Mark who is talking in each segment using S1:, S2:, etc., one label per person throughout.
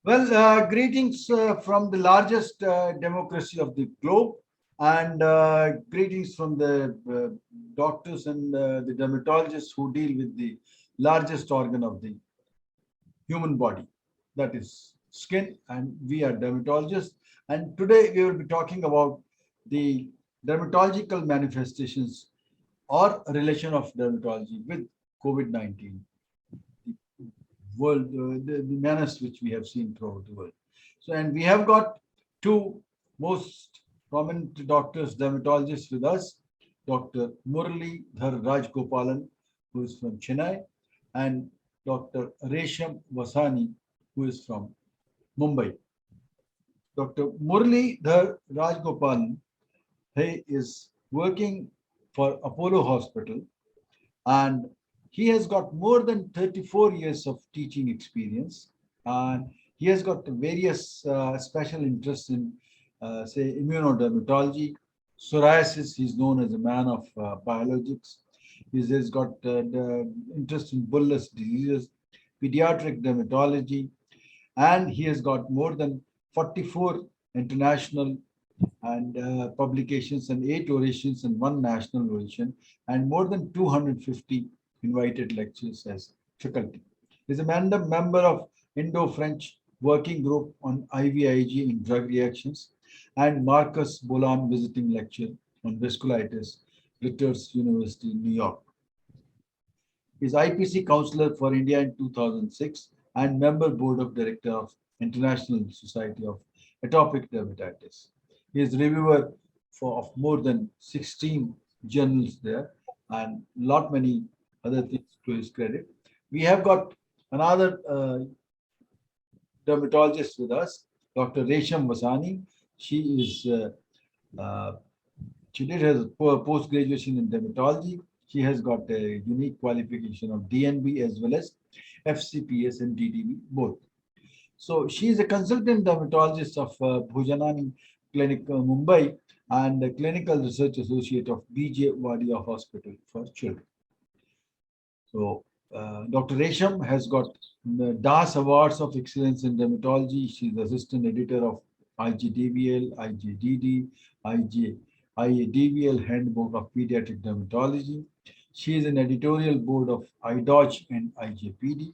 S1: Well, greetings from the largest democracy of the globe, and greetings from the doctors and the dermatologists who deal with the largest organ of the human body, that is skin, and we are dermatologists. And today we will be talking about the dermatological manifestations or relation of dermatology with COVID-19 world, the menace which we have seen throughout the world. So, and we have got two most prominent doctors, dermatologists with us, Dr. Murali Dhar Rajgopalan, who is from Chennai, and Dr. Resham Vasani, who is from Mumbai. Dr. Murali Dhar Rajgopalan, he is working for Apollo Hospital, and he has got more than 34 years of teaching experience, and he has got various special interests in say immunodermatology, psoriasis. He's known as a man of biologics. He has got the interest in bullous diseases, pediatric dermatology, and he has got more than 44 international and publications and 8 orations and 1 national oration and more than 250 invited lectures as faculty. He is a member of Indo-French Working Group on IVIG in drug reactions and Marcus Bolan visiting lecture on vasculitis, Rutgers University, New York. He is IPC Counselor for India in 2006 and member board of director of International Society of Atopic Dermatitis. He is reviewer of more than 16 journals there and lot many other things to his credit. We have got another dermatologist with us, Dr. Resham Vasani. She is she did her post graduation in dermatology. She has got a unique qualification of DNB as well as FCPS and DDB both. So she is a consultant dermatologist of Bhujanani Clinic, Mumbai, and a clinical research associate of BJ Wadia Hospital for Children. So Dr. Resham has got the DAS Awards of Excellence in Dermatology. She is assistant editor of IGDVL, IGDD, IADVL Handbook of Pediatric Dermatology. She is an editorial board of IDOJ and IJPD,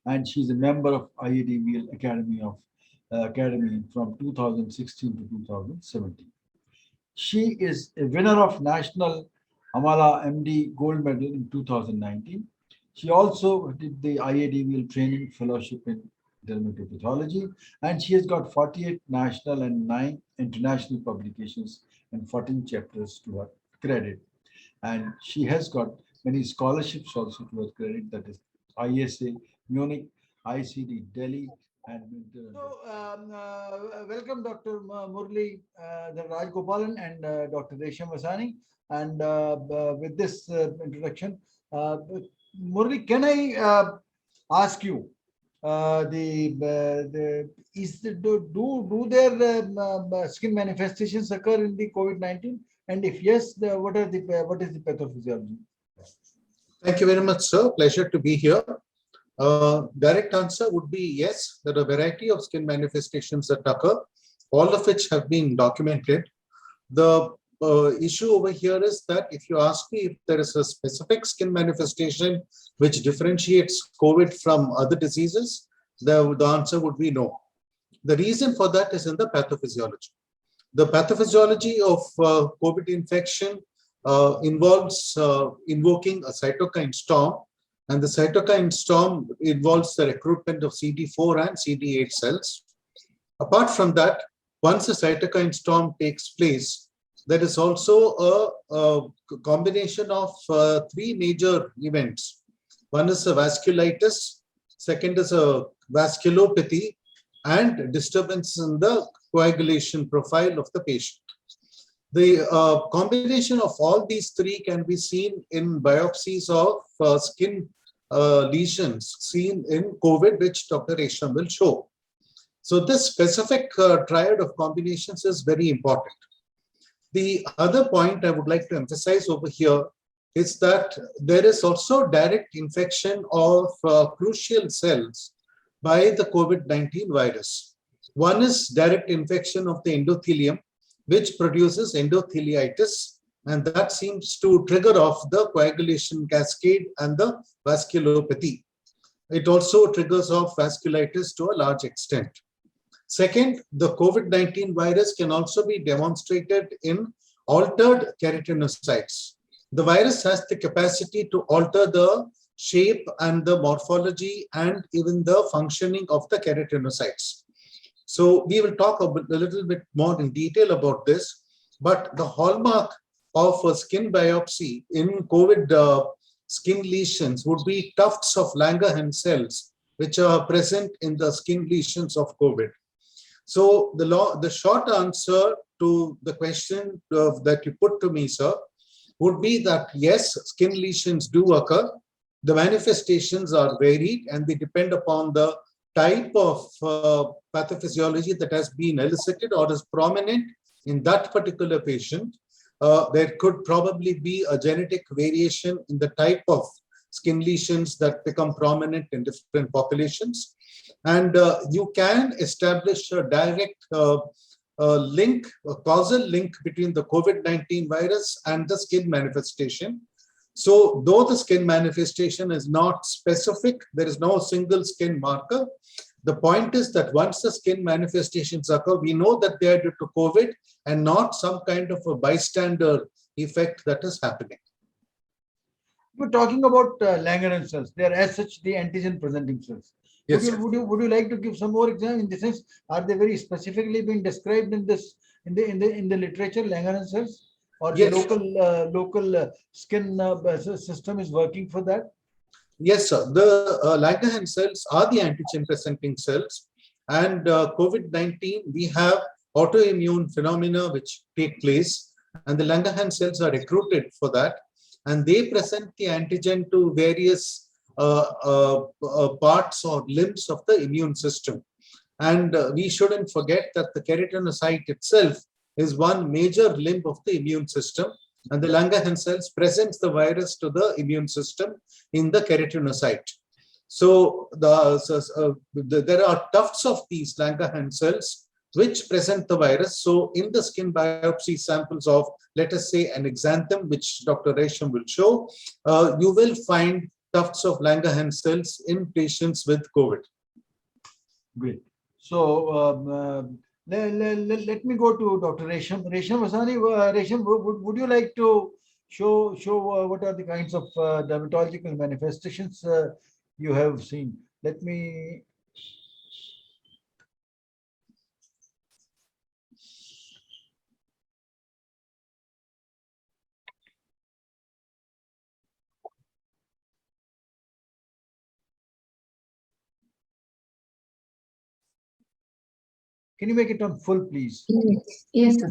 S1: and she is a member of IADVL Academy from 2016 to 2017. She is a winner of National Amala MD Gold Medal in 2019. She also did the IADVL training fellowship in dermatopathology, and she has got 48 national and 9 international publications and 14 chapters to her credit. And she has got many scholarships also to her credit, that is ISA Munich, ICD Delhi, and so, welcome, Dr. Murli Rajgopalan and Dr. Resham Vasani. And with this introduction, Murli, can I ask you do their skin manifestations occur in the COVID-19? And if yes, what is the pathophysiology?
S2: Thank you very much, sir. Pleasure to be here. Direct answer would be yes. There are a variety of skin manifestations that occur, all of which have been documented. The issue over here is that if you ask me if there is a specific skin manifestation which differentiates COVID from other diseases, the answer would be no. The reason for that is in the pathophysiology. The pathophysiology of COVID infection involves invoking a cytokine storm, and the cytokine storm involves the recruitment of CD4 and CD8 cells. Apart from that, once a cytokine storm takes place, there is also a combination of 3 major events. One is a vasculitis, second is a vasculopathy, and disturbance in the coagulation profile of the patient. The combination of all these 3 can be seen in biopsies of skin lesions seen in COVID, which Dr. Resham will show. So this specific triad of combinations is very important. The other point I would like to emphasize over here is that there is also direct infection of crucial cells by the COVID-19 virus. One is direct infection of the endothelium, which produces endotheliitis, and that seems to trigger off the coagulation cascade and the vasculopathy. It also triggers off vasculitis to a large extent. Second, the COVID-19 virus can also be demonstrated in altered keratinocytes. The virus has the capacity to alter the shape and the morphology and even the functioning of the keratinocytes. So we will talk a little bit more in detail about this, but the hallmark of a skin biopsy in COVID skin lesions would be tufts of Langerhans cells, which are present in the skin lesions of COVID. So the short answer to the question that you put to me, sir, would be that yes, skin lesions do occur. The manifestations are varied and they depend upon the type of pathophysiology that has been elicited or is prominent in that particular patient. There could probably be a genetic variation in the type of skin lesions that become prominent in different populations. And you can establish a direct link, a causal link between the COVID-19 virus and the skin manifestation. So though the skin manifestation is not specific, there is no single skin marker. The point is that once the skin manifestations occur, we know that they are due to COVID and not some kind of a bystander effect that is happening.
S1: We're talking about Langerhans cells. They are as such the antigen presenting cells.
S2: Yes,
S1: would you like to give some more example in the sense, are they very specifically being described in this in the literature, Langerhans cells, or
S2: yes.
S1: The local skin system is working for that?
S2: Yes, sir. The Langerhans cells are the antigen presenting cells, and COVID-19 we have autoimmune phenomena which take place, and the Langerhans cells are recruited for that, and they present the antigen to various parts or limbs of the immune system. And we shouldn't forget that the keratinocyte itself is one major limb of the immune system, and the Langerhans cells presents the virus to the immune system in the keratinocyte. So there are tufts of these Langerhans cells which present the virus. So in the skin biopsy samples of, let us say, an exanthem, which Dr. Resham will show, you will find tufts of Langerhans cells in patients with COVID.
S1: Great. So let me go to Dr. Resham. Resham Vasani, Resham, would you like to show what are the kinds of dermatological manifestations you have seen? Let me. Can you make it on full, please?
S3: Yes, yes, sir.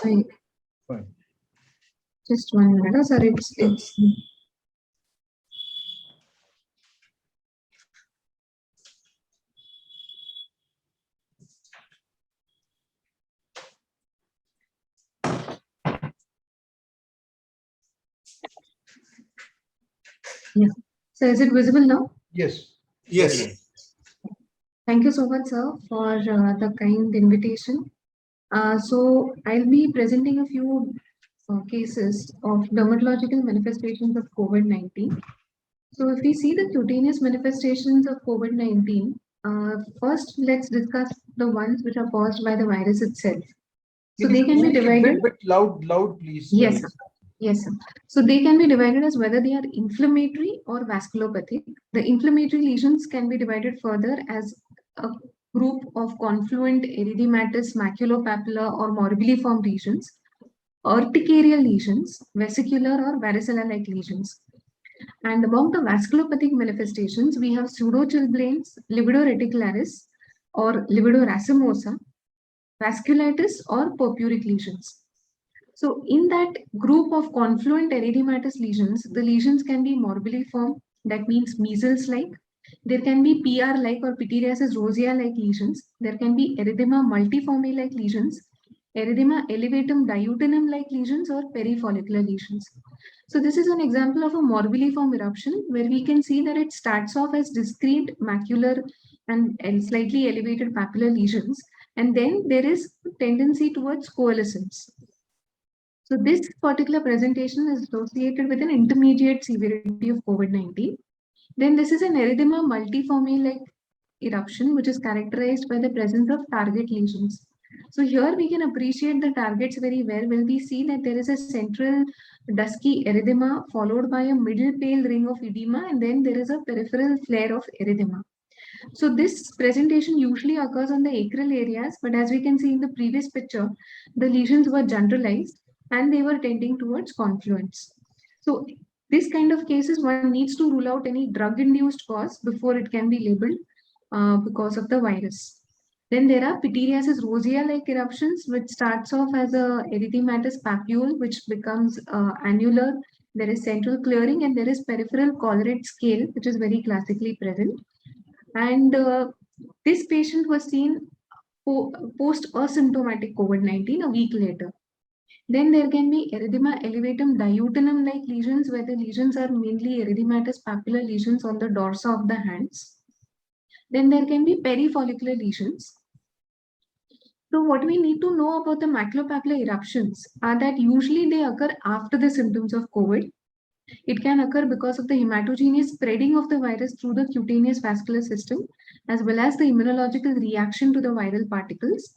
S3: Fine.
S1: Fine.
S3: Just 1 minute, sir. It's yeah. So is it visible now?
S1: Yes.
S2: Yes.
S3: Thank you so much, sir, for the kind invitation. So I'll be presenting a few cases of dermatological manifestations of COVID-19. So if we see the cutaneous manifestations of COVID-19, first let's discuss the ones which are caused by the virus itself. So they can be divided.
S1: Bit loud, please.
S3: Yes, sir. Yes, sir. So they can be divided as whether they are inflammatory or vasculopathic. The inflammatory lesions can be divided further as a group of confluent erythematous maculopapular or morbilliform lesions, urticarial lesions, vesicular or varicella-like lesions. And among the vasculopathic manifestations, we have pseudochilblains, livedo reticularis or livedo racemosa, vasculitis or purpuric lesions. So in that group of confluent erythematous lesions, the lesions can be morbilliform, that means measles-like. There can be PR-like or pityriasis rosea-like lesions. There can be erythema multiforme-like lesions, erythema elevatum diutinum like lesions or perifollicular lesions. So this is an example of a morbilliform eruption where we can see that it starts off as discrete macular and slightly elevated papular lesions, and then there is tendency towards coalescence. So this particular presentation is associated with an intermediate severity of COVID-19. Then this is an erythema multiforme like eruption, which is characterized by the presence of target lesions. So here we can appreciate the targets very well when we see that there is a central dusky erythema followed by a middle pale ring of edema, and then there is a peripheral flare of erythema. So this presentation usually occurs on the acral areas, but as we can see in the previous picture, the lesions were generalized and they were tending towards confluence. So this kind of cases, one needs to rule out any drug-induced cause before it can be labeled because of the virus. Then there are pityriasis rosea-like eruptions, which starts off as a erythematous papule, which becomes annular. There is central clearing and there is peripheral colorate scale, which is very classically present. And this patient was seen post-asymptomatic COVID-19 a week later. Then there can be erythema elevatum diutinum-like lesions, where the lesions are mainly erythematous papular lesions on the dorsa of the hands. Then there can be perifollicular lesions. So what we need to know about the maculopapular eruptions are that usually they occur after the symptoms of COVID. It can occur because of the hematogenous spreading of the virus through the cutaneous vascular system, as well as the immunological reaction to the viral particles.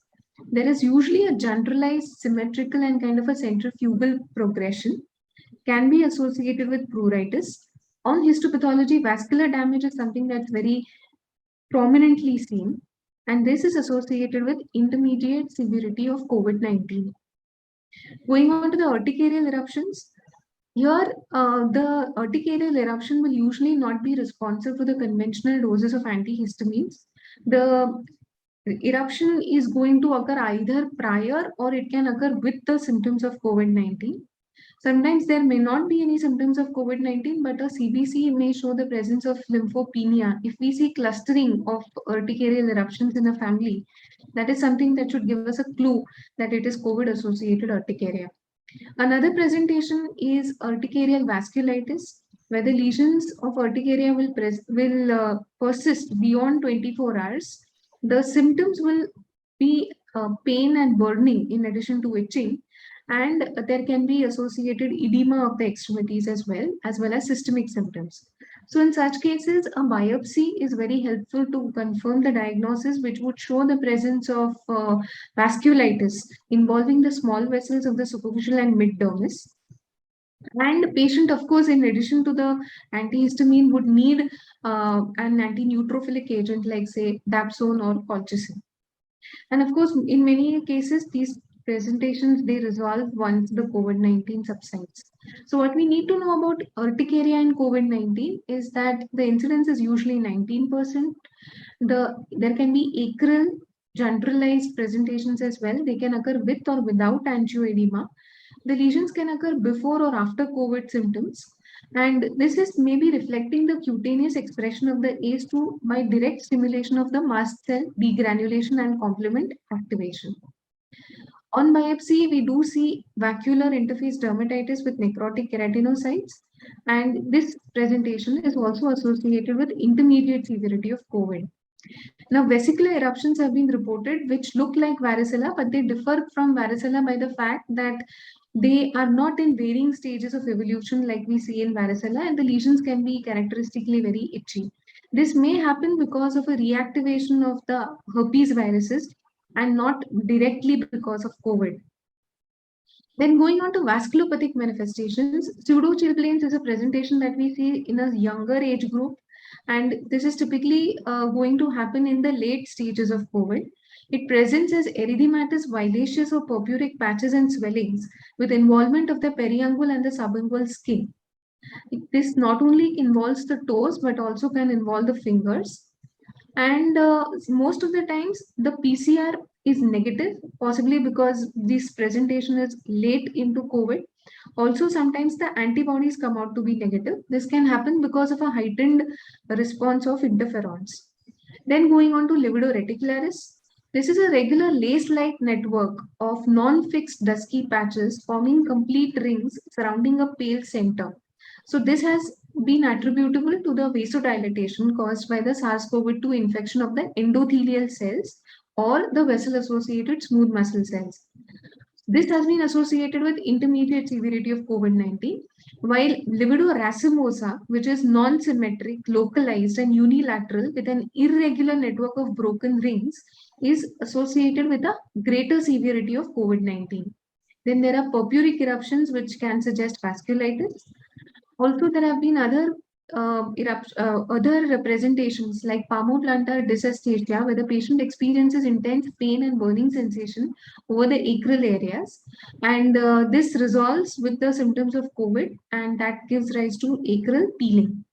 S3: There is usually a generalized, symmetrical, and kind of a centrifugal progression, can be associated with pruritus. On histopathology, vascular damage is something that's very prominently seen, and this is associated with intermediate severity of COVID-19. Going on to the urticarial eruptions, here the urticarial eruption will usually not be responsive to the conventional doses of antihistamines. The eruption is going to occur either prior or it can occur with the symptoms of COVID-19. Sometimes there may not be any symptoms of COVID-19, but a CBC may show the presence of lymphopenia. If we see clustering of urticarial eruptions in a family, that is something that should give us a clue that it is COVID-associated urticaria. Another presentation is urticarial vasculitis, where the lesions of urticaria will persist beyond 24 hours. The symptoms will be pain and burning in addition to itching, and there can be associated edema of the extremities as well as systemic symptoms. So in such cases, a biopsy is very helpful to confirm the diagnosis, which would show the presence of vasculitis involving the small vessels of the superficial and mid-dermis. And the patient, of course, in addition to the antihistamine, would need an anti-neutrophilic agent like, say, dapsone or colchicine. And of course, in many cases, these presentations, they resolve once the COVID-19 subsides. So what we need to know about urticaria and COVID-19 is that the incidence is usually 19%. There can be acral generalized presentations as well. They can occur with or without angioedema. The lesions can occur before or after COVID symptoms. And this is maybe reflecting the cutaneous expression of the ACE2 by direct stimulation of the mast cell degranulation and complement activation. On biopsy, we do see vacuolar interface dermatitis with necrotic keratinocytes, and this presentation is also associated with intermediate severity of COVID. Now, vesicular eruptions have been reported which look like varicella, but they differ from varicella by the fact that they are not in varying stages of evolution like we see in varicella, and the lesions can be characteristically very itchy. This may happen because of a reactivation of the herpes viruses and not directly because of COVID. Then going on to vasculopathic manifestations, pseudochilblains is a presentation that we see in a younger age group, and this is typically going to happen in the late stages of COVID. It presents as erythematous, violaceous or purpuric patches and swellings with involvement of the periungual and the subungual skin. This not only involves the toes, but also can involve the fingers. And most of the times the PCR is negative, possibly because this presentation is late into COVID. Also, sometimes the antibodies come out to be negative. This can happen because of a heightened response of interferons. Then going on to livedo reticularis. This is a regular lace-like network of non-fixed dusky patches forming complete rings surrounding a pale center. So this has been attributable to the vasodilatation caused by the SARS-CoV-2 infection of the endothelial cells or the vessel-associated smooth muscle cells. This has been associated with intermediate severity of COVID-19, while livedo racemosa, which is non-symmetric, localized, and unilateral with an irregular network of broken rings, is associated with a greater severity of COVID-19. Then there are purpuric eruptions, which can suggest vasculitis. Also, there have been other representations like palmoplantar dysesthesia, where the patient experiences intense pain and burning sensation over the acral areas. And this resolves with the symptoms of COVID, and that gives rise to acral peeling.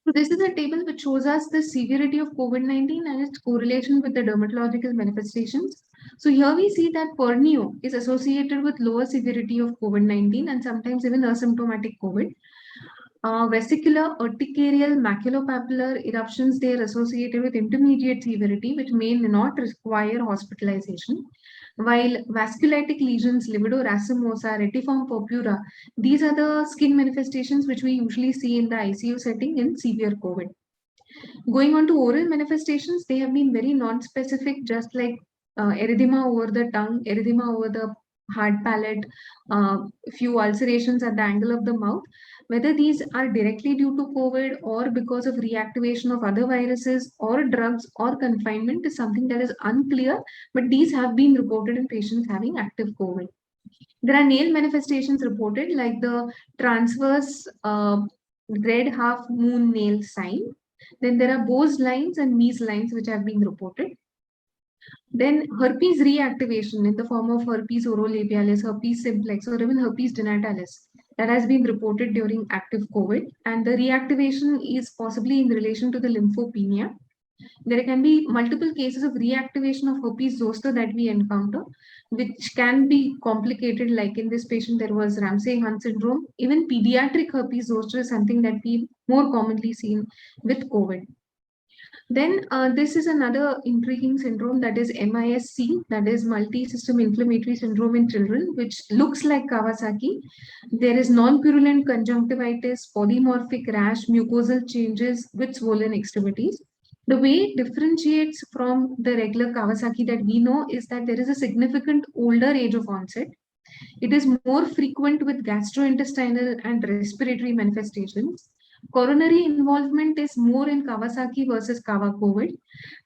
S3: So this is a table which shows us the severity of COVID-19 and its correlation with the dermatological manifestations. So here we see that pernio is associated with lower severity of COVID-19 and sometimes even asymptomatic COVID. Vesicular urticarial maculopapular eruptions, they are associated with intermediate severity, which may not require hospitalization. While vasculitic lesions, livedo racemosa, retiform purpura, these are the skin manifestations which we usually see in the ICU setting in severe COVID. Going on to oral manifestations, they have been very non-specific, just like erythema over the tongue, erythema over the hard palate, few ulcerations at the angle of the mouth. Whether these are directly due to COVID or because of reactivation of other viruses or drugs or confinement is something that is unclear, but these have been reported in patients having active COVID. There are nail manifestations reported like the transverse red half moon nail sign. Then there are Bose lines and Mies lines which have been reported. Then herpes reactivation in the form of herpes orolabialis, herpes simplex, or even herpes genitalis that has been reported during active COVID. And the reactivation is possibly in relation to the lymphopenia. There can be multiple cases of reactivation of herpes zoster that we encounter, which can be complicated. Like in this patient, there was Ramsay-Hunt syndrome. Even pediatric herpes zoster is something that we more commonly seen with COVID. Then this is another intriguing syndrome, that is MIS-C, that is multi-system inflammatory syndrome in children, which looks like Kawasaki. There is non-purulent conjunctivitis, polymorphic rash, mucosal changes with swollen extremities. The way it differentiates from the regular Kawasaki that we know is that there is a significant older age of onset. It is more frequent with gastrointestinal and respiratory manifestations. Coronary involvement is more in Kawasaki versus Kawa COVID,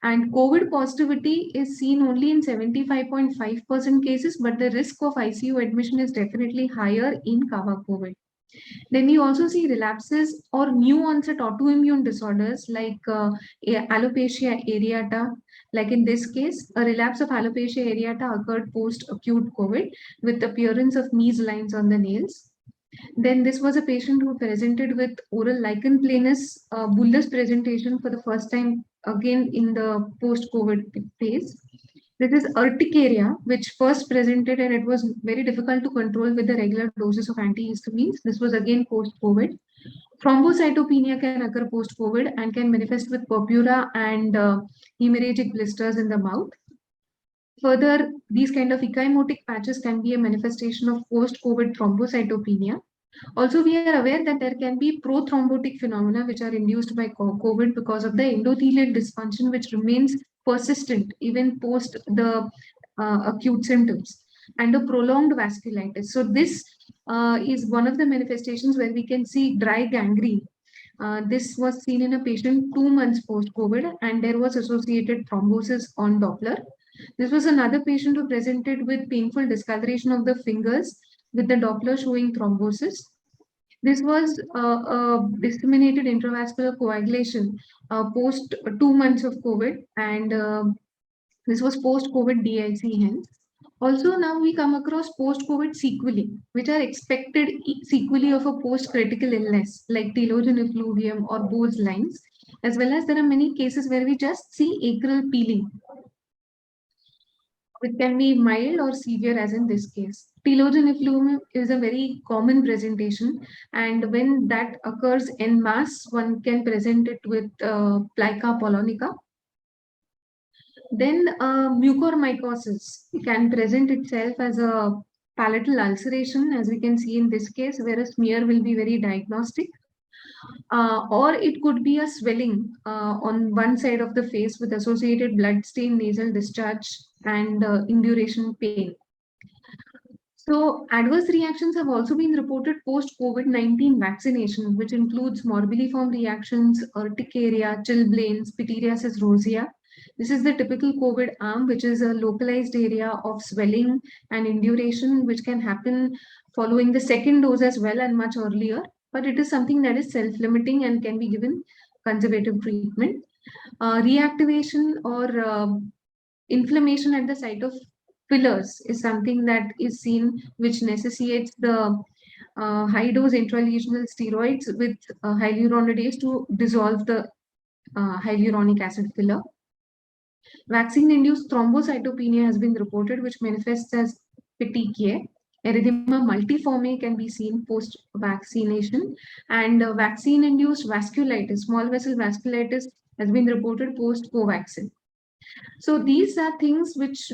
S3: and COVID positivity is seen only in 75.5% cases, but the risk of ICU admission is definitely higher in Kawa COVID. Then we also see relapses or new onset autoimmune disorders like alopecia areata. Like in this case, a relapse of alopecia areata occurred post-acute COVID with appearance of Mies lines on the nails. Then this was a patient who presented with oral lichen planus bullous presentation for the first time again in the post-COVID phase. This is urticaria, which first presented and it was very difficult to control with the regular doses of antihistamines. This was again post-COVID. Thrombocytopenia can occur post-COVID and can manifest with purpura and hemorrhagic blisters in the mouth. Further, these kind of ecchymotic patches can be a manifestation of post-COVID thrombocytopenia. Also, we are aware that there can be prothrombotic phenomena which are induced by COVID because of the endothelial dysfunction, which remains persistent even post the acute symptoms, and a prolonged vasculitis. So this is one of the manifestations where we can see dry gangrene. This was seen in a patient 2 months post-COVID, and there was associated thrombosis on Doppler. This was another patient who presented with painful discoloration of the fingers with the Doppler showing thrombosis. This was a disseminated intravascular coagulation post 2 months of COVID, and this was post-COVID DIC hence. Also, now we come across post-COVID sequelae, which are expected sequelae of a post-critical illness like telogen effluvium or Bose lines, as well as there are many cases where we just see acral peeling. It can be mild or severe, as in this case. Telogen effluvium is a very common presentation, and when that occurs en masse, one can present it with plica polonica. Then mucormycosis can present itself as a palatal ulceration, as we can see in this case, where a smear will be very diagnostic. Or it could be a swelling on one side of the face with associated blood stain, nasal discharge, and induration pain. So, adverse reactions have also been reported post COVID-19 vaccination, which includes morbilliform reactions, urticaria, chilblains, pityriasis rosea. This is the typical COVID arm, which is a localized area of swelling and induration, which can happen following the second dose as well and much earlier. But it is something that is self-limiting and can be given conservative treatment. Reactivation or inflammation at the site of fillers is something that is seen, which necessitates the high dose intralesional steroids with hyaluronidase to dissolve the hyaluronic acid filler. Vaccine induced thrombocytopenia has been reported, which manifests as petechiae. Erythema multiforme can be seen post vaccination, and vaccine induced vasculitis, small vessel vasculitis, has been reported post Covaxin. So these are things which,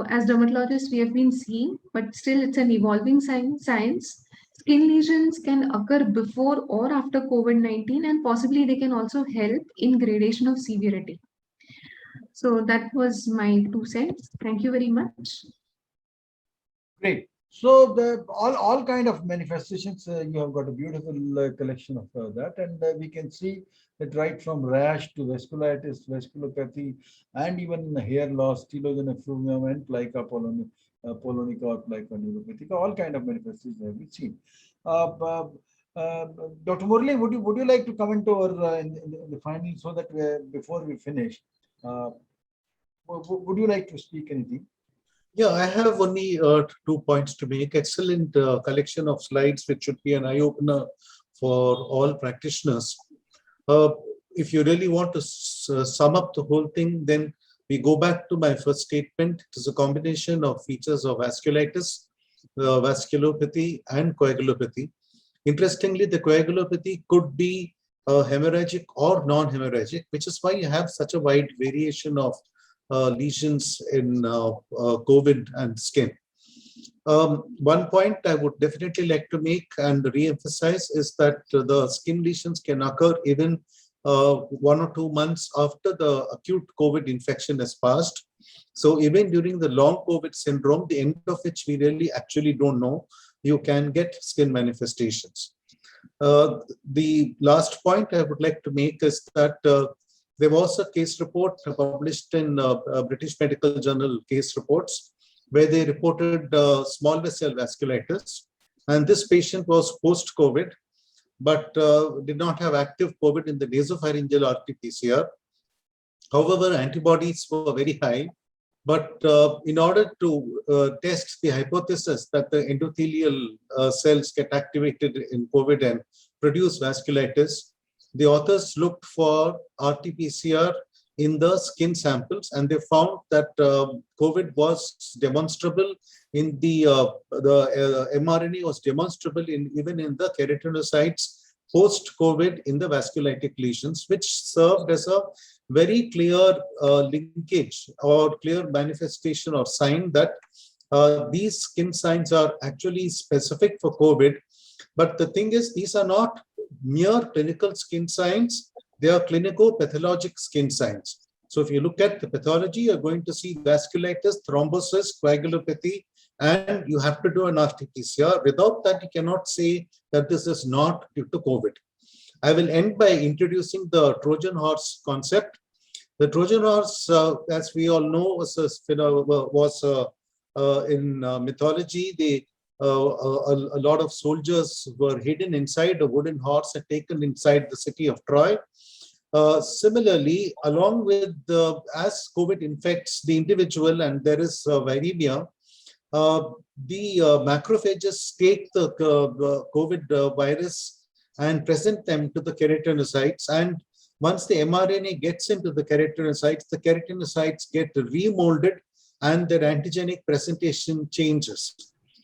S3: as dermatologists, we have been seeing, but still it's an evolving science. Skin lesions can occur before or after COVID-19, and possibly they can also help in gradation of severity. So that was my 2 cents. Thank you very much.
S1: Great. So the all kind of manifestations, you have got a beautiful collection of that, and we can see that right from rash to vasculitis, vasculopathy, and even hair loss, telogen effluvium, and plica polonica or plica neuropathica, all kind of manifestations have been seen. Dr. Murali, would you like to comment over in the final, so that before we finish, would you like to speak anything?
S2: Yeah, I have only 2 points to make. Excellent collection of slides, which should be an eye-opener for all practitioners. If you really want to sum up the whole thing, then we go back to my first statement. It is a combination of features of vasculitis, vasculopathy, and coagulopathy. Interestingly, the coagulopathy could be hemorrhagic or non-hemorrhagic, which is why you have such a wide variation of lesions in COVID and skin. One point I would definitely like to make and re-emphasize is that the skin lesions can occur even 1 or 2 months after the acute COVID infection has passed. So even during the long COVID syndrome, the end of which we really actually don't know, you can get skin manifestations. The last point I would like to make is that there was a case report published in British Medical Journal case reports, where they reported small vessel vasculitis. And this patient was post-COVID, but did not have active COVID in the nasopharyngeal RT-PCR. However, antibodies were very high. But in order to test the hypothesis that the endothelial cells get activated in COVID and produce vasculitis, the authors looked for RT-PCR in the skin samples, and they found that COVID was demonstrable in the mRNA was demonstrable even in the keratinocytes post-COVID in the vasculitic lesions, which served as a very clear linkage or clear manifestation or sign that these skin signs are actually specific for COVID. But the thing is, these are not mere clinical skin signs, they are clinico-pathologic skin signs. So if you look at the pathology, you're going to see vasculitis, thrombosis, coagulopathy, and you have to do an RT-PCR. Without that, you cannot say that this is not due to COVID. I will end by introducing the Trojan horse concept. The Trojan horse, as we all know, was in mythology. A lot of soldiers were hidden inside a wooden horse and taken inside the city of Troy. Similarly, along with as COVID infects the individual and there is viremia, the macrophages take the COVID virus and present them to the keratinocytes. And once the mRNA gets into the keratinocytes get remolded and their antigenic presentation changes.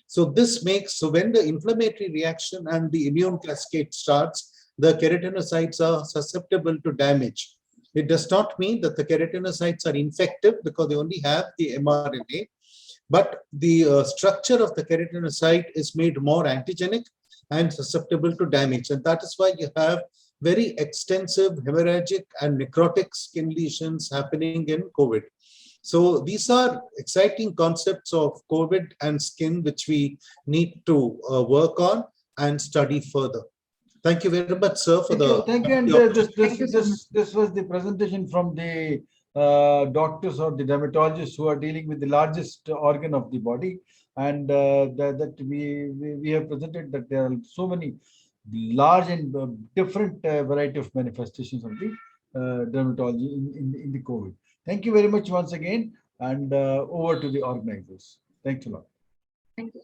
S2: So this makes, so when the inflammatory reaction and the immune cascade starts, the keratinocytes are susceptible to damage. It does not mean that the keratinocytes are infective because they only have the mRNA, but the structure of the keratinocyte is made more antigenic and susceptible to damage. And that is why you have very extensive hemorrhagic and necrotic skin lesions happening in COVID. So these are exciting concepts of COVID and skin, which we need to work on and study further. Thank you very much, sir, for
S1: Thank you. And
S2: the
S3: Thank you so much.
S1: this was the presentation from the doctors or the dermatologists who are dealing with the largest organ of the body, and that we have presented that there are so many large and different variety of manifestations of the dermatology in the COVID. Thank you very much once again, and over to the organizers. Thanks a lot.
S3: Thank you.